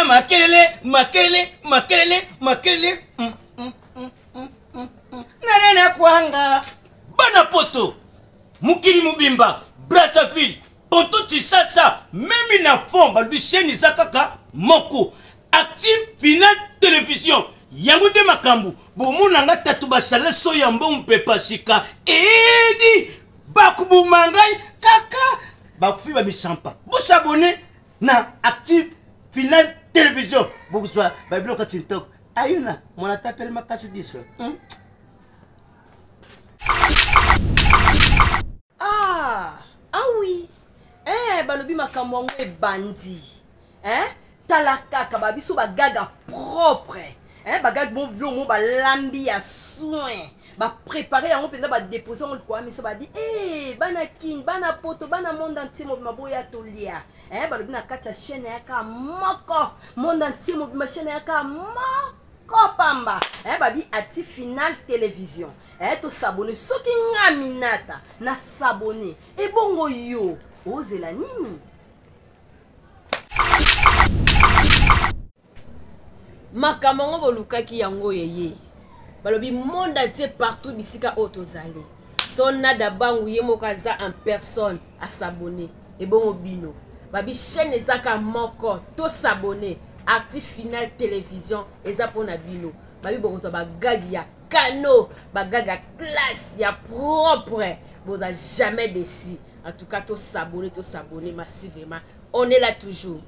na makelele nana kwanga bana poto mukili mubimba Brazzaville Ponto Chisasa memi na fond ba chaîne zakaka moko Active Final Télévision yango de makambu bomona nga tatu ba chale so yambo mpepa sika edi bakubu mangai kaka bakufi ba misampa bo s'abonner na Active Final Télévision bokuzwa ba bloka TikTok ayuna mona tapel makasu diswa oui balobi makambo yango ebandi tala kaka babiso bagaga propre bagaga bon balambi ya soin bapréparé yango mpenza badépose yango likolo misa badi bana kini bana poto bana monde entier mobima boya tolia balobi na kati ya chaîne yaka moko monde entier mobima chaîne yaka moko pamba babi Active Final Télévision to s'abonner soki nga minata na s'abonner ebongo yo ozela nini makambo ngo bolukaki yango yeye balobi monde entier partout bisika otozali so nada bangu ye mokaza en personne à s'abonner ebongo bino babi chaîne ezaka moko to s'abonner Active Final Télévision eza pona bino babi bokozwa bagagi ya cano bagaga classe ya propre vous a jamais déçu en tout cas to s'abonner massivement on est là toujours